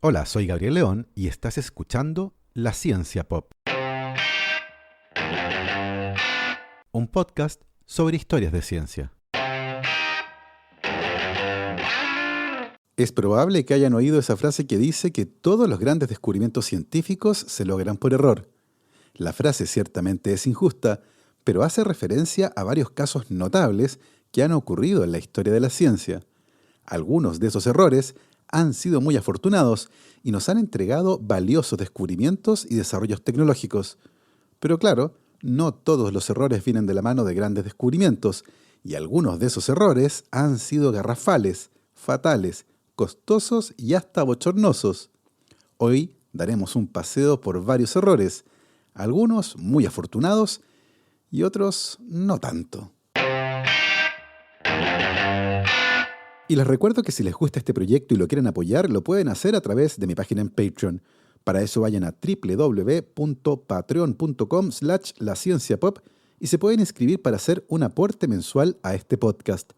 Hola, soy Gabriel León y estás escuchando La Ciencia Pop, un podcast sobre historias de ciencia. Es probable que hayan oído esa frase que dice que todos los grandes descubrimientos científicos se logran por error. La frase ciertamente es injusta, pero hace referencia a varios casos notables que han ocurrido en la historia de la ciencia. Algunos de esos errores han sido muy afortunados y nos han entregado valiosos descubrimientos y desarrollos tecnológicos. Pero claro, no todos los errores vienen de la mano de grandes descubrimientos, y algunos de esos errores han sido garrafales, fatales, costosos y hasta bochornosos. Hoy daremos un paseo por varios errores, algunos muy afortunados y otros no tanto. Y les recuerdo que si les gusta este proyecto y lo quieren apoyar, lo pueden hacer a través de mi página en Patreon. Para eso vayan a www.patreon.com/lascienciapop y se pueden inscribir para hacer un aporte mensual a este podcast.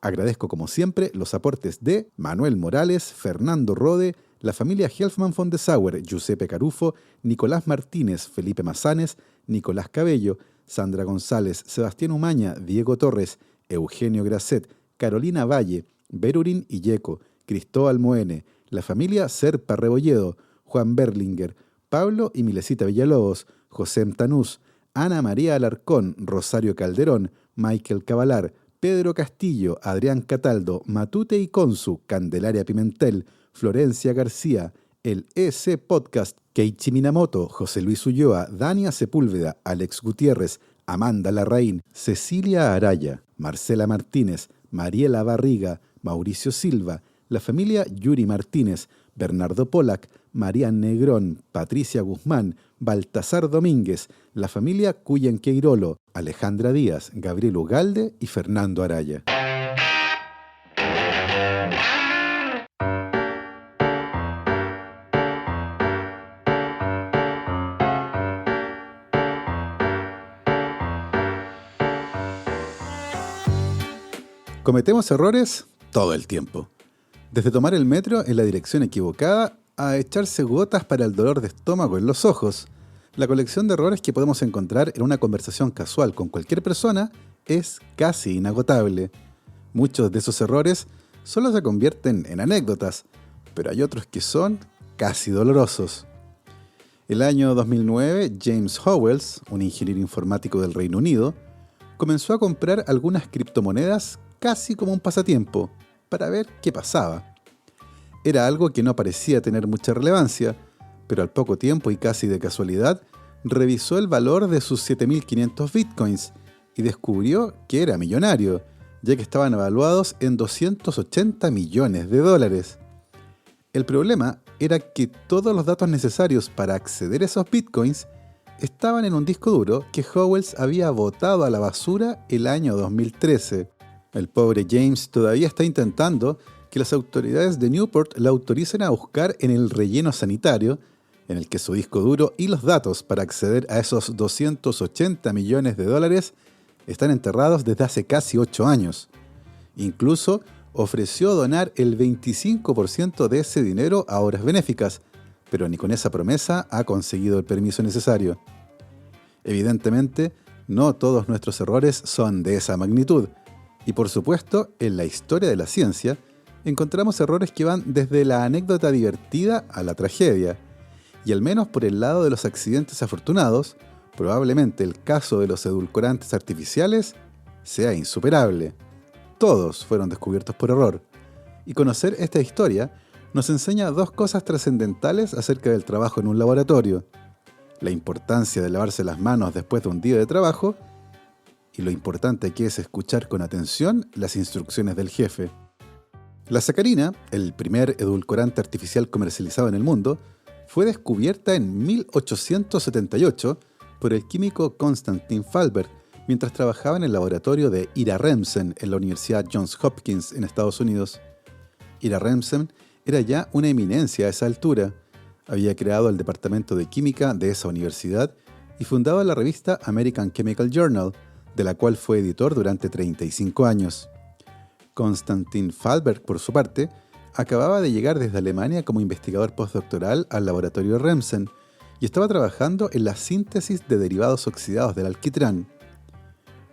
Agradezco como siempre los aportes de Manuel Morales, Fernando Rode, la familia Helfman von de Sauer, Giuseppe Carufo, Nicolás Martínez, Felipe Mazanes, Nicolás Cabello, Sandra González, Sebastián Umaña, Diego Torres, Eugenio Grasset, Carolina Valle, Berurín Illeco, Cristóbal Moene, la familia Serpa Rebolledo, Juan Berlinger, Pablo y Milesita Villalobos, José Tanús, Ana María Alarcón, Rosario Calderón, Michael Cavalar, Pedro Castillo, Adrián Cataldo, Matute y Consu, Candelaria Pimentel, Florencia García, el EC Podcast, Keiichi Minamoto, José Luis Ulloa, Dania Sepúlveda, Alex Gutiérrez, Amanda Larraín, Cecilia Araya, Marcela Martínez, Mariela Barriga, Mauricio Silva, la familia Yuri Martínez, Bernardo Pollack, Marian Negrón, Patricia Guzmán, Baltasar Domínguez, la familia Cuyen Queirolo, Alejandra Díaz, Gabriel Ugalde y Fernando Araya. Cometemos errores todo el tiempo. Desde tomar el metro en la dirección equivocada a echarse gotas para el dolor de estómago en los ojos. La colección de errores que podemos encontrar en una conversación casual con cualquier persona es casi inagotable. Muchos de esos errores solo se convierten en anécdotas, pero hay otros que son casi dolorosos. El año 2009, James Howells, un ingeniero informático del Reino Unido, comenzó a comprar algunas criptomonedas casi como un pasatiempo, para ver qué pasaba. Era algo que no parecía tener mucha relevancia, pero al poco tiempo y casi de casualidad, revisó el valor de sus 7.500 bitcoins y descubrió que era millonario, ya que estaban evaluados en $280 millones. El problema era que todos los datos necesarios para acceder a esos bitcoins estaban en un disco duro que Howells había botado a la basura el año 2013. El pobre James todavía está intentando que las autoridades de Newport la autoricen a buscar en el relleno sanitario, en el que su disco duro y los datos para acceder a esos $280 millones están enterrados desde hace casi 8 años. Incluso ofreció donar el 25% de ese dinero a obras benéficas, pero ni con esa promesa ha conseguido el permiso necesario. Evidentemente, no todos nuestros errores son de esa magnitud. Y por supuesto, en la historia de la ciencia, encontramos errores que van desde la anécdota divertida a la tragedia. Y al menos por el lado de los accidentes afortunados, probablemente el caso de los edulcorantes artificiales sea insuperable. Todos fueron descubiertos por error. Y conocer esta historia nos enseña dos cosas trascendentales acerca del trabajo en un laboratorio: la importancia de lavarse las manos después de un día de trabajo y lo importante que es escuchar con atención las instrucciones del jefe. La sacarina, el primer edulcorante artificial comercializado en el mundo, fue descubierta en 1878 por el químico Konstantin Fallberg mientras trabajaba en el laboratorio de Ira Remsen en la Universidad Johns Hopkins en Estados Unidos. Ira Remsen era ya una eminencia a esa altura. Había creado el departamento de química de esa universidad y fundado la revista American Chemical Journal, de la cual fue editor durante 35 años. Konstantin Fallberg, por su parte, acababa de llegar desde Alemania como investigador postdoctoral al laboratorio Remsen y estaba trabajando en la síntesis de derivados oxidados del alquitrán.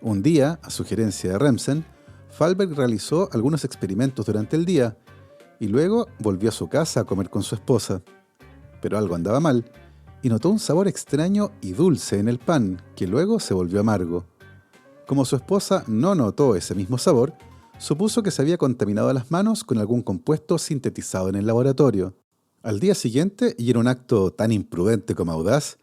Un día, a sugerencia de Remsen, Falberg realizó algunos experimentos durante el día y luego volvió a su casa a comer con su esposa. Pero algo andaba mal y notó un sabor extraño y dulce en el pan, que luego se volvió amargo. Como su esposa no notó ese mismo sabor, supuso que se había contaminado las manos con algún compuesto sintetizado en el laboratorio. Al día siguiente, y en un acto tan imprudente como audaz,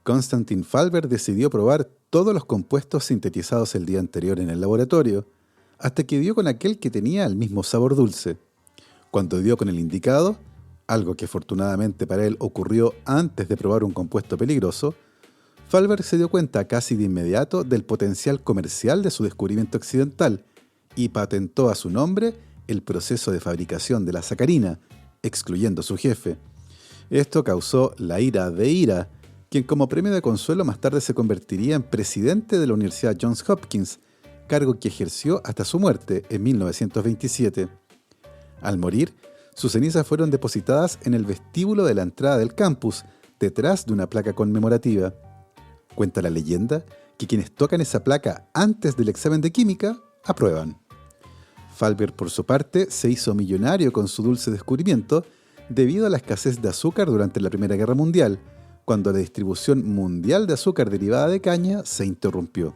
Konstantin Falberg decidió probar todos los compuestos sintetizados el día anterior en el laboratorio, hasta que dio con aquel que tenía el mismo sabor dulce. Cuando dio con el indicado, algo que afortunadamente para él ocurrió antes de probar un compuesto peligroso, Falberg se dio cuenta casi de inmediato del potencial comercial de su descubrimiento accidental y patentó a su nombre el proceso de fabricación de la sacarina, excluyendo a su jefe. Esto causó la ira de Ira, quien como premio de consuelo más tarde se convertiría en presidente de la Universidad Johns Hopkins, cargo que ejerció hasta su muerte en 1927. Al morir, sus cenizas fueron depositadas en el vestíbulo de la entrada del campus, detrás de una placa conmemorativa. Cuenta la leyenda que quienes tocan esa placa antes del examen de química aprueban. Falberg, por su parte, se hizo millonario con su dulce descubrimiento debido a la escasez de azúcar durante la Primera Guerra Mundial, cuando la distribución mundial de azúcar derivada de caña se interrumpió.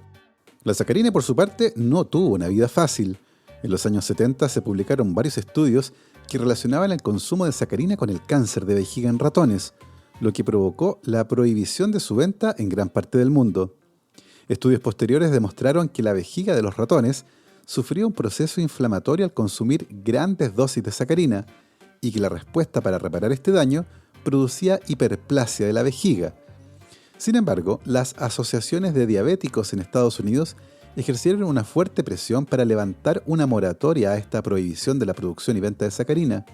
La sacarina, por su parte, no tuvo una vida fácil. En los años 70 se publicaron varios estudios que relacionaban el consumo de sacarina con el cáncer de vejiga en ratones, lo que provocó la prohibición de su venta en gran parte del mundo. Estudios posteriores demostraron que la vejiga de los ratones sufría un proceso inflamatorio al consumir grandes dosis de sacarina y que la respuesta para reparar este daño producía hiperplasia de la vejiga. Sin embargo, las asociaciones de diabéticos en Estados Unidos ejercieron una fuerte presión para levantar una moratoria a esta prohibición de la producción y venta de sacarina,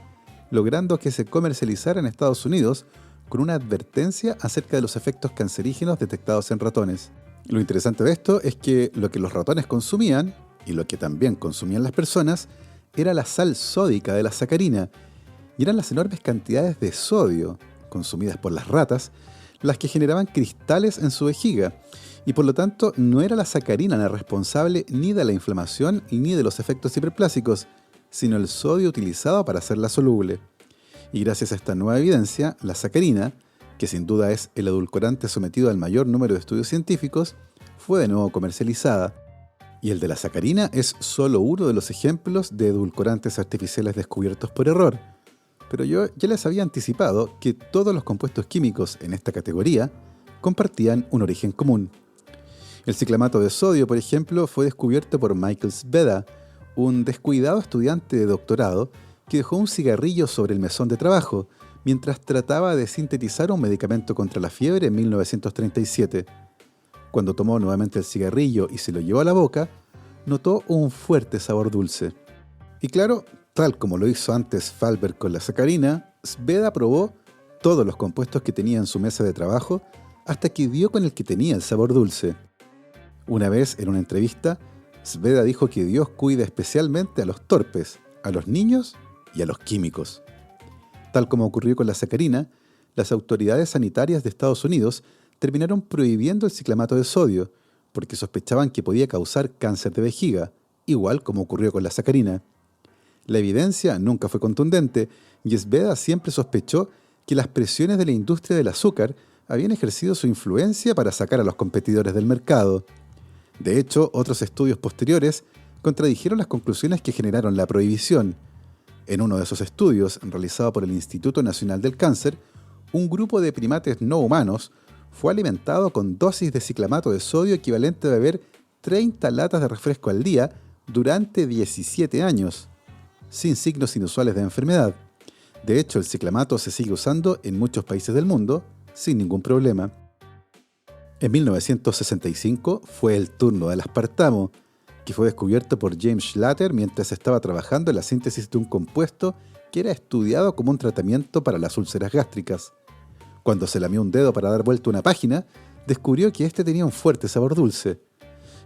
logrando que se comercializara en Estados Unidos con una advertencia acerca de los efectos cancerígenos detectados en ratones. Lo interesante de esto es que lo que los ratones consumían, y lo que también consumían las personas, era la sal sódica de la sacarina, y eran las enormes cantidades de sodio consumidas por las ratas las que generaban cristales en su vejiga, y por lo tanto no era la sacarina la responsable ni de la inflamación ni de los efectos hiperplásicos, sino el sodio utilizado para hacerla soluble. Y gracias a esta nueva evidencia, la sacarina, que sin duda es el edulcorante sometido al mayor número de estudios científicos, fue de nuevo comercializada. Y el de la sacarina es solo uno de los ejemplos de edulcorantes artificiales descubiertos por error. Pero yo ya les había anticipado que todos los compuestos químicos en esta categoría compartían un origen común. El ciclamato de sodio, por ejemplo, fue descubierto por Michael Zbeda, un descuidado estudiante de doctorado que dejó un cigarrillo sobre el mesón de trabajo mientras trataba de sintetizar un medicamento contra la fiebre en 1937. Cuando tomó nuevamente el cigarrillo y se lo llevó a la boca, notó un fuerte sabor dulce. Y claro, tal como lo hizo antes Falberg con la sacarina, Zbeda probó todos los compuestos que tenía en su mesa de trabajo hasta que dio con el que tenía el sabor dulce. Una vez, en una entrevista, Zbeda dijo que Dios cuida especialmente a los torpes, a los niños y a los químicos. Tal como ocurrió con la sacarina, las autoridades sanitarias de Estados Unidos terminaron prohibiendo el ciclamato de sodio porque sospechaban que podía causar cáncer de vejiga, igual como ocurrió con la sacarina. La evidencia nunca fue contundente y Zbeda siempre sospechó que las presiones de la industria del azúcar habían ejercido su influencia para sacar a los competidores del mercado. De hecho, otros estudios posteriores contradijeron las conclusiones que generaron la prohibición. En uno de esos estudios, realizado por el Instituto Nacional del Cáncer, un grupo de primates no humanos fue alimentado con dosis de ciclamato de sodio equivalente a beber 30 latas de refresco al día durante 17 años, sin signos inusuales de enfermedad. De hecho, el ciclamato se sigue usando en muchos países del mundo sin ningún problema. En 1965 fue el turno del aspartamo, que fue descubierto por James Schlatter mientras estaba trabajando en la síntesis de un compuesto que era estudiado como un tratamiento para las úlceras gástricas. Cuando se lamió un dedo para dar vuelta a una página, descubrió que este tenía un fuerte sabor dulce.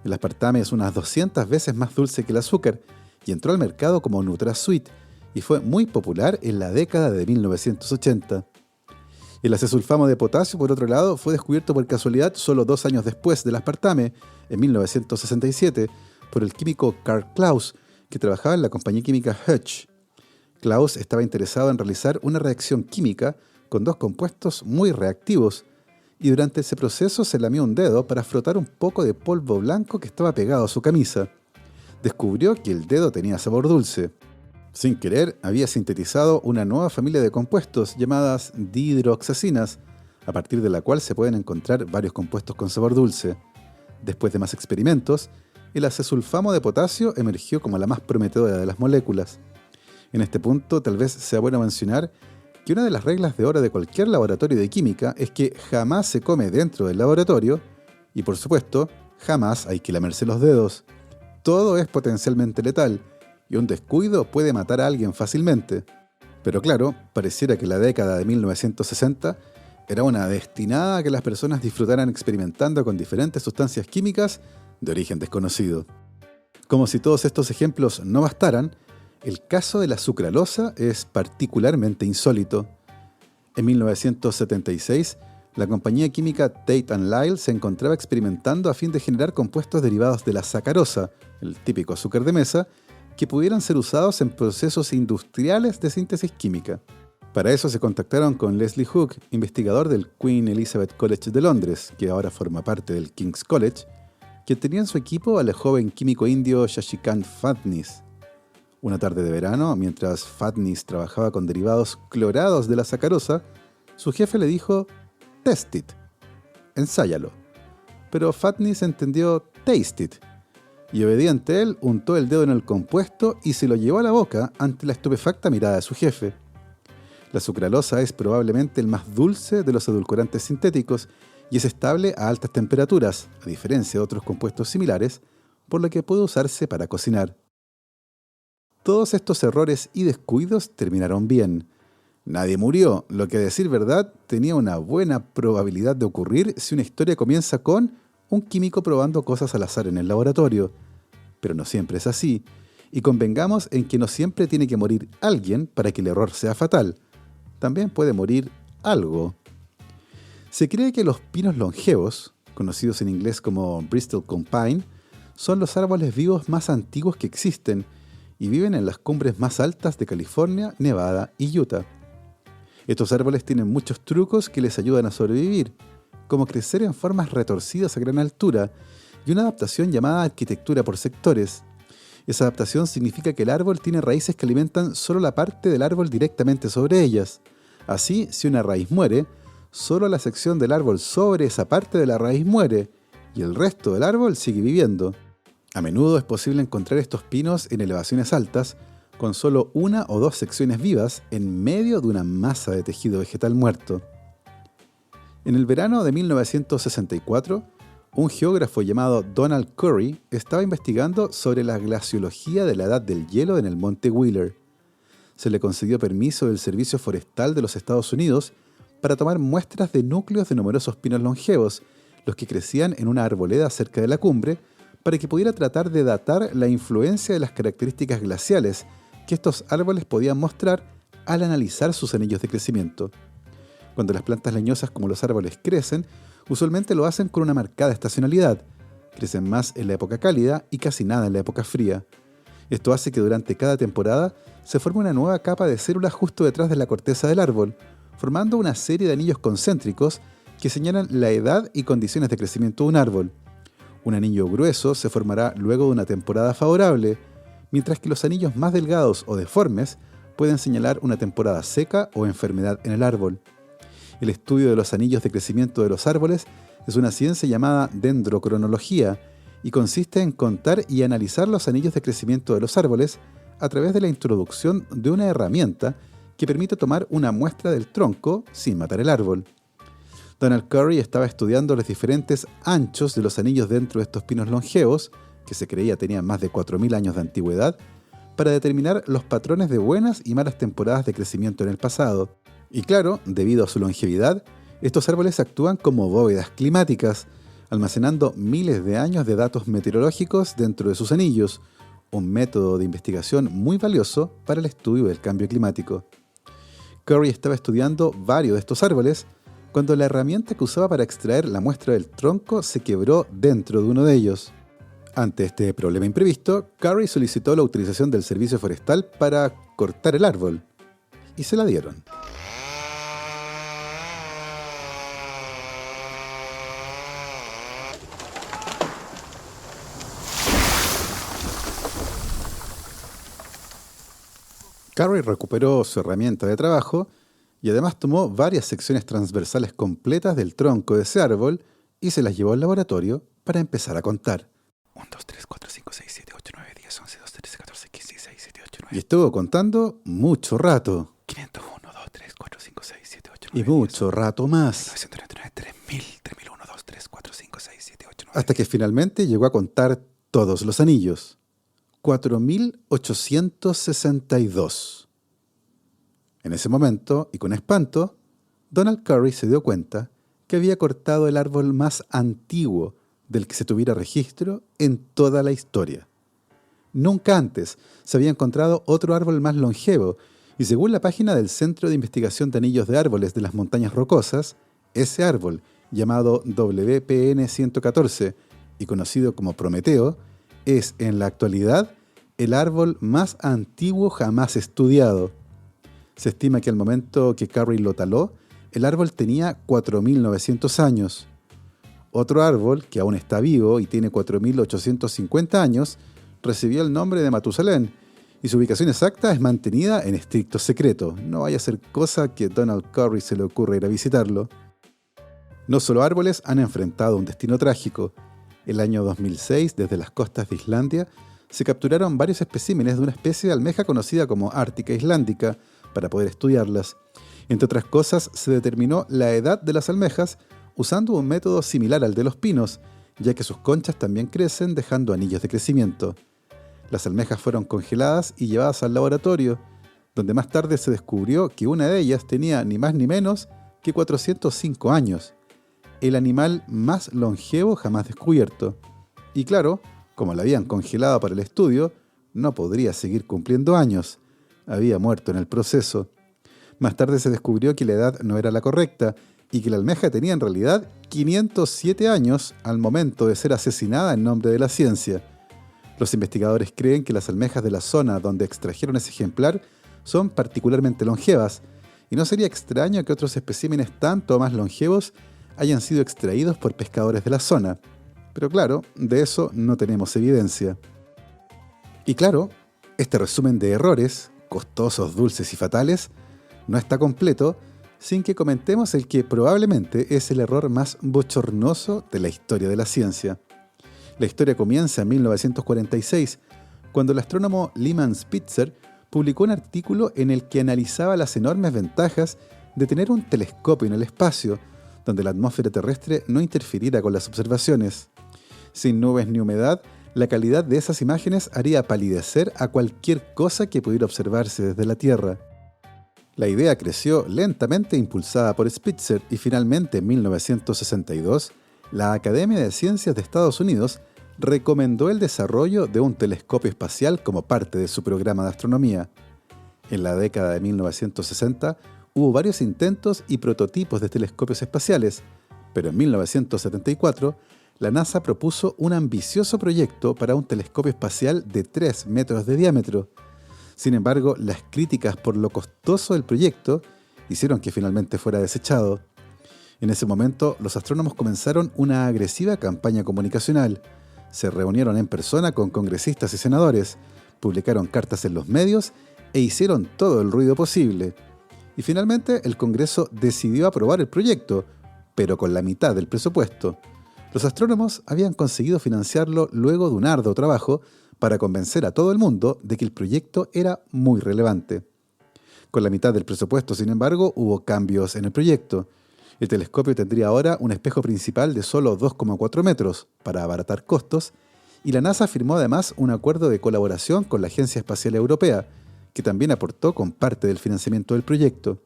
El aspartame es unas 200 veces más dulce que el azúcar y entró al mercado como NutraSweet, y fue muy popular en la década de 1980. El acesulfamo de potasio, por otro lado, fue descubierto por casualidad solo 2 años después del aspartame, en 1967, por el químico Karl Claus, que trabajaba en la compañía química Hutch. Claus estaba interesado en realizar una reacción química con 2 compuestos muy reactivos, y durante ese proceso se lamió un dedo para frotar un poco de polvo blanco que estaba pegado a su camisa. Descubrió que el dedo tenía sabor dulce. Sin querer, había sintetizado una nueva familia de compuestos llamadas dihidroxacinas, a partir de la cual se pueden encontrar varios compuestos con sabor dulce. Después de más experimentos, el acesulfamo de potasio emergió como la más prometedora de las moléculas. En este punto, tal vez sea bueno mencionar que una de las reglas de oro de cualquier laboratorio de química es que jamás se come dentro del laboratorio y, por supuesto, jamás hay que lamerse los dedos. Todo es potencialmente letal y un descuido puede matar a alguien fácilmente. Pero claro, pareciera que la década de 1960 era una destinada a que las personas disfrutaran experimentando con diferentes sustancias químicas de origen desconocido. Como si todos estos ejemplos no bastaran, el caso de la sucralosa es particularmente insólito. En 1976, la compañía química Tate & Lyle se encontraba experimentando a fin de generar compuestos derivados de la sacarosa, el típico azúcar de mesa, que pudieran ser usados en procesos industriales de síntesis química. Para eso se contactaron con Leslie Hook, investigador del Queen Elizabeth College de Londres, que ahora forma parte del King's College, quien tenía en su equipo al joven químico indio Shashikant Fatnis. Una tarde de verano, mientras Fatnis trabajaba con derivados clorados de la sacarosa, su jefe le dijo «Test it», ensáyalo. Pero Fatnis entendió «Taste it», y obediente él, untó el dedo en el compuesto y se lo llevó a la boca ante la estupefacta mirada de su jefe. La sucralosa es probablemente el más dulce de los edulcorantes sintéticos y es estable a altas temperaturas, a diferencia de otros compuestos similares, por lo que puede usarse para cocinar. Todos estos errores y descuidos terminaron bien. Nadie murió, lo que a decir verdad tenía una buena probabilidad de ocurrir si una historia comienza con un químico probando cosas al azar en el laboratorio. Pero no siempre es así, y convengamos en que no siempre tiene que morir alguien para que el error sea fatal. También puede morir algo. Se cree que los pinos longevos, conocidos en inglés como Bristol Cone Pine, son los árboles vivos más antiguos que existen y viven en las cumbres más altas de California, Nevada y Utah. Estos árboles tienen muchos trucos que les ayudan a sobrevivir, como crecer en formas retorcidas a gran altura y una adaptación llamada arquitectura por sectores. Esa adaptación significa que el árbol tiene raíces que alimentan solo la parte del árbol directamente sobre ellas. Así, si una raíz muere, solo la sección del árbol sobre esa parte de la raíz muere y el resto del árbol sigue viviendo. A menudo es posible encontrar estos pinos en elevaciones altas, con solo 1 o 2 secciones vivas en medio de una masa de tejido vegetal muerto. En el verano de 1964, un geógrafo llamado Donald Curry estaba investigando sobre la glaciología de la edad del hielo en el monte Wheeler. Se le concedió permiso del Servicio Forestal de los Estados Unidos para tomar muestras de núcleos de numerosos pinos longevos, los que crecían en una arboleda cerca de la cumbre, para que pudiera tratar de datar la influencia de las características glaciales que estos árboles podían mostrar al analizar sus anillos de crecimiento. Cuando las plantas leñosas como los árboles crecen, usualmente lo hacen con una marcada estacionalidad. Crecen más en la época cálida y casi nada en la época fría. Esto hace que durante cada temporada se forme una nueva capa de células justo detrás de la corteza del árbol, formando una serie de anillos concéntricos que señalan la edad y condiciones de crecimiento de un árbol. Un anillo grueso se formará luego de una temporada favorable, mientras que los anillos más delgados o deformes pueden señalar una temporada seca o enfermedad en el árbol. El estudio de los anillos de crecimiento de los árboles es una ciencia llamada dendrocronología y consiste en contar y analizar los anillos de crecimiento de los árboles a través de la introducción de una herramienta que permite tomar una muestra del tronco sin matar el árbol. Donald Curry estaba estudiando los diferentes anchos de los anillos dentro de estos pinos longevos, que se creía tenían más de 4.000 años de antigüedad, para determinar los patrones de buenas y malas temporadas de crecimiento en el pasado. Y claro, debido a su longevidad, estos árboles actúan como bóvedas climáticas, almacenando miles de años de datos meteorológicos dentro de sus anillos, un método de investigación muy valioso para el estudio del cambio climático. Curry estaba estudiando varios de estos árboles cuando la herramienta que usaba para extraer la muestra del tronco se quebró dentro de uno de ellos. Ante este problema imprevisto, Curry solicitó la utilización del servicio forestal para cortar el árbol, y se la dieron. Curry recuperó su herramienta de trabajo y además tomó varias secciones transversales completas del tronco de ese árbol y se las llevó al laboratorio para empezar a contar. 1, 2, 3, 4, 5, 6, 7, 8, 9, 10, 11, 12, 13, 14, 15, 16, 17, 18, 19. Y estuvo contando mucho rato. 501, 2, 3, 4, 5, 6, 7, 8, 9, Y 10, mucho rato más. 999, 3000, 3001, 2, 3, 4, 5, 6, 7, 8, 9. Hasta que finalmente llegó a contar todos los anillos. 4.862. En ese momento, y con espanto, Donald Curry se dio cuenta que había cortado el árbol más antiguo del que se tuviera registro en toda la historia. Nunca antes se había encontrado otro árbol más longevo, y según la página del Centro de Investigación de Anillos de Árboles de las Montañas Rocosas, ese árbol, llamado WPN 114 y conocido como Prometeo, es en la actualidad el árbol más antiguo jamás estudiado. Se estima que al momento que Curry lo taló, el árbol tenía 4.900 años. Otro árbol, que aún está vivo y tiene 4.850 años, recibió el nombre de Matusalén, y su ubicación exacta es mantenida en estricto secreto. No vaya a ser cosa que Donald Curry se le ocurra ir a visitarlo. No solo árboles han enfrentado un destino trágico. El año 2006, desde las costas de Islandia, se capturaron varios especímenes de una especie de almeja conocida como Ártica islandica para poder estudiarlas. Entre otras cosas, se determinó la edad de las almejas usando un método similar al de los pinos, ya que sus conchas también crecen dejando anillos de crecimiento. Las almejas fueron congeladas y llevadas al laboratorio, donde más tarde se descubrió que una de ellas tenía ni más ni menos que 405 años, el animal más longevo jamás descubierto. Y claro, como la habían congelado para el estudio, no podría seguir cumpliendo años. Había muerto en el proceso. Más tarde se descubrió que la edad no era la correcta y que la almeja tenía en realidad 507 años al momento de ser asesinada en nombre de la ciencia. Los investigadores creen que las almejas de la zona donde extrajeron ese ejemplar son particularmente longevas, y no sería extraño que otros especímenes tanto más longevos hayan sido extraídos por pescadores de la zona. Pero claro, de eso no tenemos evidencia. Y claro, este resumen de errores, costosos, dulces y fatales, no está completo sin que comentemos el que probablemente es el error más bochornoso de la historia de la ciencia. La historia comienza en 1946, cuando el astrónomo Lyman Spitzer publicó un artículo en el que analizaba las enormes ventajas de tener un telescopio en el espacio, donde la atmósfera terrestre no interfiriera con las observaciones. Sin nubes ni humedad, la calidad de esas imágenes haría palidecer a cualquier cosa que pudiera observarse desde la Tierra. La idea creció lentamente impulsada por Spitzer y finalmente en 1962, la Academia de Ciencias de Estados Unidos recomendó el desarrollo de un telescopio espacial como parte de su programa de astronomía. En la década de 1960 hubo varios intentos y prototipos de telescopios espaciales, pero en 1974 la NASA propuso un ambicioso proyecto para un telescopio espacial de 3 metros de diámetro. Sin embargo, las críticas por lo costoso del proyecto hicieron que finalmente fuera desechado. En ese momento, los astrónomos comenzaron una agresiva campaña comunicacional. Se reunieron en persona con congresistas y senadores, publicaron cartas en los medios e hicieron todo el ruido posible. Y finalmente, el Congreso decidió aprobar el proyecto, pero con la mitad del presupuesto. Los astrónomos habían conseguido financiarlo luego de un arduo trabajo para convencer a todo el mundo de que el proyecto era muy relevante. Con la mitad del presupuesto, sin embargo, hubo cambios en el proyecto. El telescopio tendría ahora un espejo principal de solo 2,4 metros para abaratar costos, y la NASA firmó además un acuerdo de colaboración con la Agencia Espacial Europea, que también aportó con parte del financiamiento del proyecto.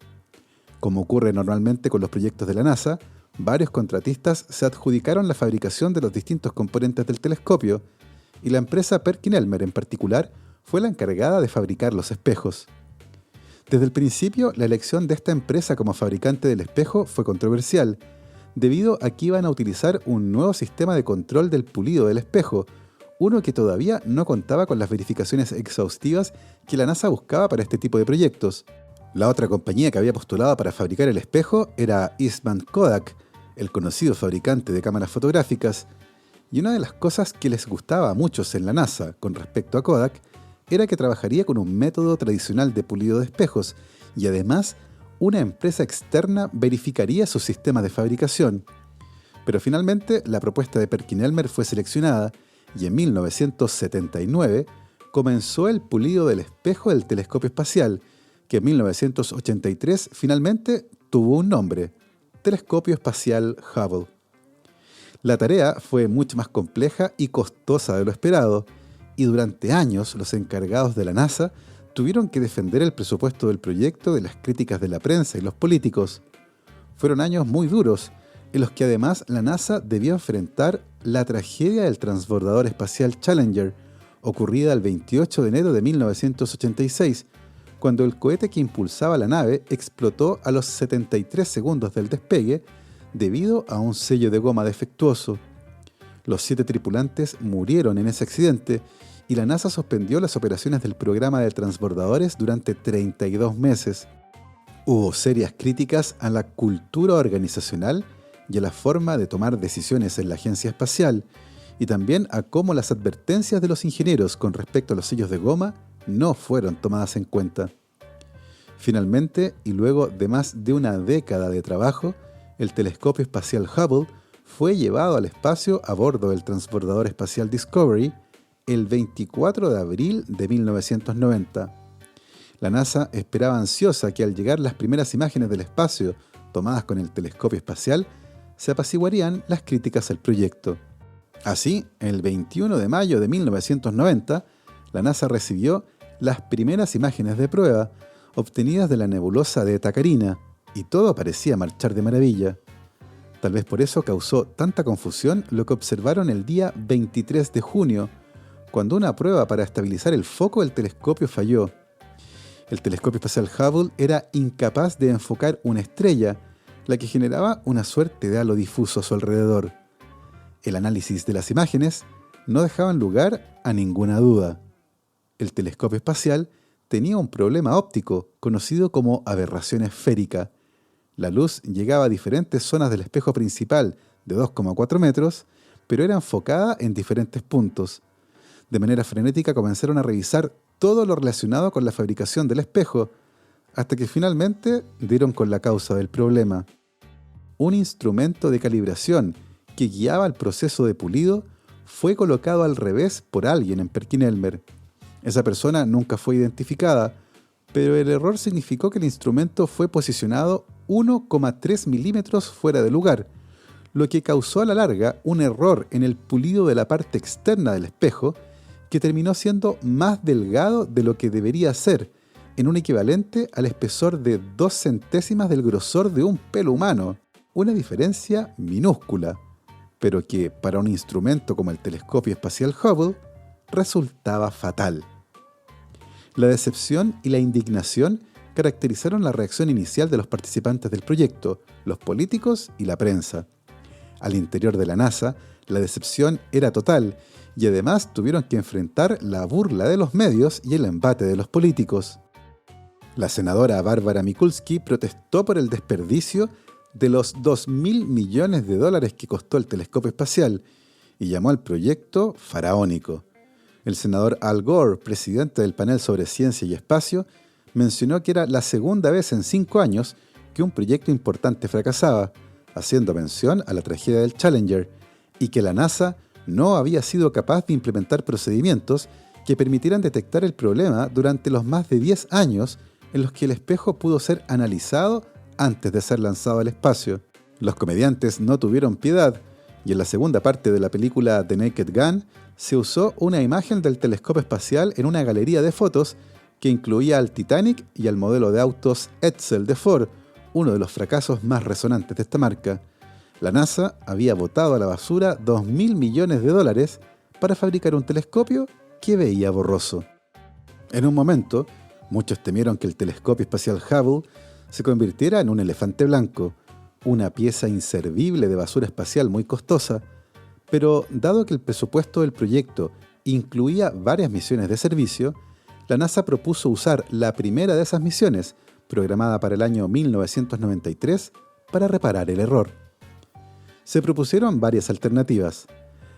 Como ocurre normalmente con los proyectos de la NASA, varios contratistas se adjudicaron la fabricación de los distintos componentes del telescopio, y la empresa Perkin-Elmer en particular fue la encargada de fabricar los espejos. Desde el principio, la elección de esta empresa como fabricante del espejo fue controversial, debido a que iban a utilizar un nuevo sistema de control del pulido del espejo, uno que todavía no contaba con las verificaciones exhaustivas que la NASA buscaba para este tipo de proyectos. La otra compañía que había postulado para fabricar el espejo era Eastman Kodak, el conocido fabricante de cámaras fotográficas, y una de las cosas que les gustaba a muchos en la NASA con respecto a Kodak era que trabajaría con un método tradicional de pulido de espejos, y además una empresa externa verificaría sus sistemas de fabricación. Pero finalmente la propuesta de Perkin-Elmer fue seleccionada y en 1979 comenzó el pulido del espejo del telescopio espacial, que en 1983 finalmente tuvo un nombre: Telescopio Espacial Hubble. La tarea fue mucho más compleja y costosa de lo esperado, y durante años los encargados de la NASA tuvieron que defender el presupuesto del proyecto de las críticas de la prensa y los políticos. Fueron años muy duros, en los que además la NASA debió enfrentar la tragedia del transbordador espacial Challenger, ocurrida el 28 de enero de 1986, cuando el cohete que impulsaba la nave explotó a los 73 segundos del despegue debido a un sello de goma defectuoso. Los 7 tripulantes murieron en ese accidente y la NASA suspendió las operaciones del programa de transbordadores durante 32 meses. Hubo serias críticas a la cultura organizacional y a la forma de tomar decisiones en la agencia espacial, y también a cómo las advertencias de los ingenieros con respecto a los sellos de goma no fueron tomadas en cuenta. Finalmente, y luego de más de una década de trabajo, el telescopio espacial Hubble fue llevado al espacio a bordo del transbordador espacial Discovery el 24 de abril de 1990. La NASA esperaba ansiosa que al llegar las primeras imágenes del espacio tomadas con el telescopio espacial, se apaciguarían las críticas al proyecto. Así, el 21 de mayo de 1990, la NASA recibió las primeras imágenes de prueba obtenidas de la nebulosa de Eta Carina, y todo parecía marchar de maravilla. Tal vez por eso causó tanta confusión lo que observaron el día 23 de junio, cuando una prueba para estabilizar el foco del telescopio falló. El telescopio espacial Hubble era incapaz de enfocar una estrella, la que generaba una suerte de halo difuso a su alrededor. El análisis de las imágenes no dejaban lugar a ninguna duda. El telescopio espacial tenía un problema óptico conocido como aberración esférica. La luz llegaba a diferentes zonas del espejo principal de 2,4 metros, pero era enfocada en diferentes puntos. De manera frenética comenzaron a revisar todo lo relacionado con la fabricación del espejo, hasta que finalmente dieron con la causa del problema. Un instrumento de calibración que guiaba el proceso de pulido fue colocado al revés por alguien en Perkin-Elmer. Esa persona nunca fue identificada, pero el error significó que el instrumento fue posicionado 1,3 milímetros fuera de lugar, lo que causó a la larga un error en el pulido de la parte externa del espejo, que terminó siendo más delgado de lo que debería ser, en un equivalente al espesor de 2 centésimas del grosor de un pelo humano, una diferencia minúscula, pero que para un instrumento como el telescopio espacial Hubble resultaba fatal. La decepción y la indignación caracterizaron la reacción inicial de los participantes del proyecto, los políticos y la prensa. Al interior de la NASA, la decepción era total, y además tuvieron que enfrentar la burla de los medios y el embate de los políticos. La senadora Barbara Mikulski protestó por el desperdicio de los $2.000 millones que costó el telescopio espacial y llamó al proyecto faraónico. El senador Al Gore, presidente del panel sobre ciencia y espacio, mencionó que era la segunda vez en 5 años que un proyecto importante fracasaba, haciendo mención a la tragedia del Challenger, y que la NASA no había sido capaz de implementar procedimientos que permitieran detectar el problema durante los más de 10 años en los que el espejo pudo ser analizado antes de ser lanzado al espacio. Los comediantes no tuvieron piedad, y en la segunda parte de la película The Naked Gun se usó una imagen del telescopio espacial en una galería de fotos que incluía al Titanic y al modelo de autos Edsel de Ford, uno de los fracasos más resonantes de esta marca. La NASA había botado a la basura $2.000 millones para fabricar un telescopio que veía borroso. En un momento, muchos temieron que el telescopio espacial Hubble se convirtiera en un elefante blanco, una pieza inservible de basura espacial muy costosa, pero dado que el presupuesto del proyecto incluía varias misiones de servicio, la NASA propuso usar la primera de esas misiones, programada para el año 1993, para reparar el error. Se propusieron varias alternativas.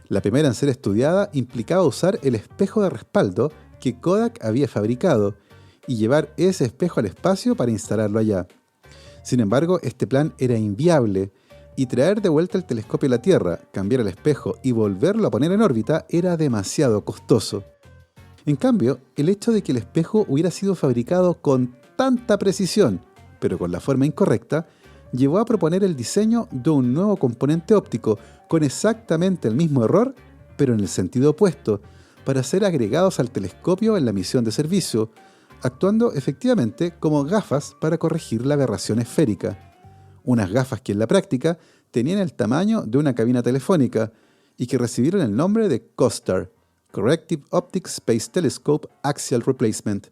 La primera en ser estudiada implicaba usar el espejo de respaldo que Kodak había fabricado y llevar ese espejo al espacio para instalarlo allá. Sin embargo, este plan era inviable y traer de vuelta el telescopio a la Tierra, cambiar el espejo y volverlo a poner en órbita era demasiado costoso. En cambio, el hecho de que el espejo hubiera sido fabricado con tanta precisión, pero con la forma incorrecta, llevó a proponer el diseño de un nuevo componente óptico con exactamente el mismo error, pero en el sentido opuesto, para ser agregados al telescopio en la misión de servicio, actuando efectivamente como gafas para corregir la aberración esférica. Unas gafas que en la práctica tenían el tamaño de una cabina telefónica y que recibieron el nombre de COSTAR, Corrective Optics Space Telescope Axial Replacement.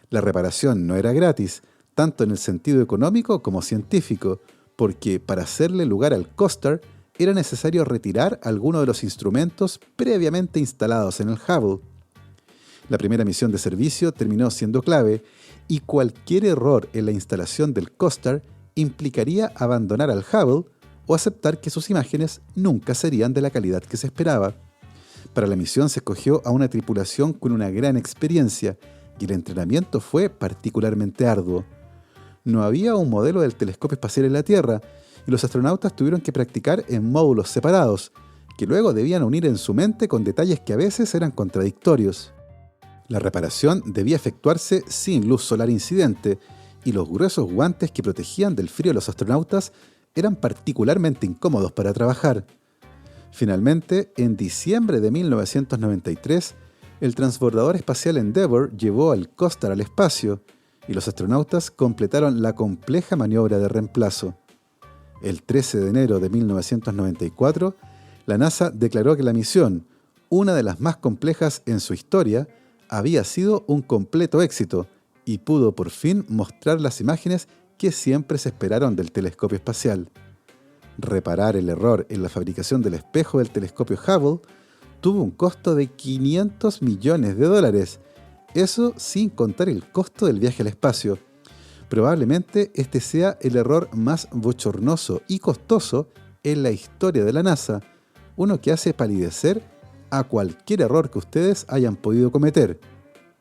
La reparación no era gratis, tanto en el sentido económico como científico, porque para hacerle lugar al COSTAR era necesario retirar algunos de los instrumentos previamente instalados en el Hubble. La primera misión de servicio terminó siendo clave y cualquier error en la instalación del COSTAR implicaría abandonar al Hubble o aceptar que sus imágenes nunca serían de la calidad que se esperaba. Para la misión se escogió a una tripulación con una gran experiencia y el entrenamiento fue particularmente arduo. No había un modelo del telescopio espacial en la Tierra y los astronautas tuvieron que practicar en módulos separados, que luego debían unir en su mente con detalles que a veces eran contradictorios. La reparación debía efectuarse sin luz solar incidente y los gruesos guantes que protegían del frío a los astronautas eran particularmente incómodos para trabajar. Finalmente, en diciembre de 1993, el transbordador espacial Endeavour llevó al COSTAR al espacio y los astronautas completaron la compleja maniobra de reemplazo. El 13 de enero de 1994, la NASA declaró que la misión, una de las más complejas en su historia, había sido un completo éxito y pudo por fin mostrar las imágenes que siempre se esperaron del telescopio espacial. Reparar el error en la fabricación del espejo del telescopio Hubble tuvo un costo de $500 millones, eso sin contar el costo del viaje al espacio. Probablemente este sea el error más bochornoso y costoso en la historia de la NASA, uno que hace palidecer a cualquier error que ustedes hayan podido cometer.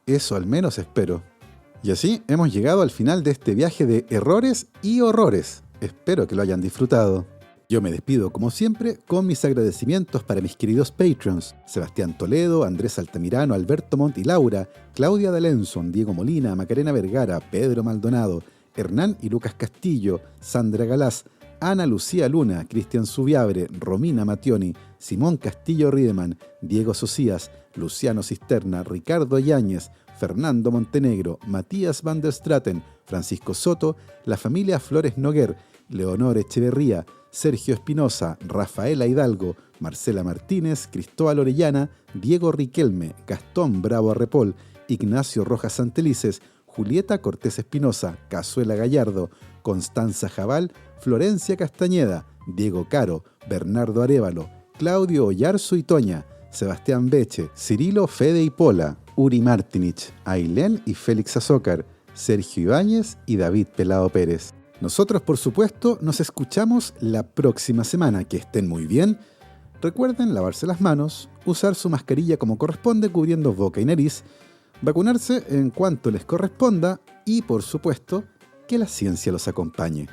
Eso al menos espero. Y así hemos llegado al final de este viaje de errores y horrores. Espero que lo hayan disfrutado. Yo me despido, como siempre, con mis agradecimientos para mis queridos Patreons: Sebastián Toledo, Andrés Altamirano, Alberto Montt y Laura, Claudia D'Alenson, Diego Molina, Macarena Vergara, Pedro Maldonado, Hernán y Lucas Castillo, Sandra Galás, Ana Lucía Luna, Cristian Subiabre, Romina Mattioni, Simón Castillo Riedemann, Diego Socias, Luciano Cisterna, Ricardo Yáñez, Fernando Montenegro, Matías van der Straten, Francisco Soto, la familia Flores Noguer, Leonor Echeverría, Sergio Espinosa, Rafaela Hidalgo, Marcela Martínez, Cristóbal Orellana, Diego Riquelme, Gastón Bravo Arrepol, Ignacio Rojas Santelices, Julieta Cortés Espinosa, Cazuela Gallardo, Constanza Jabal, Florencia Castañeda, Diego Caro, Bernardo Arévalo, Claudio Oyarzo y Toña, Sebastián Beche, Cirilo Fede y Pola, Uri Martinich, Ailén y Félix Azócar, Sergio Ibáñez y David Pelado Pérez. Nosotros, por supuesto, nos escuchamos la próxima semana. Que estén muy bien. Recuerden lavarse las manos, usar su mascarilla como corresponde cubriendo boca y nariz, vacunarse en cuanto les corresponda y, por supuesto, que la ciencia los acompañe.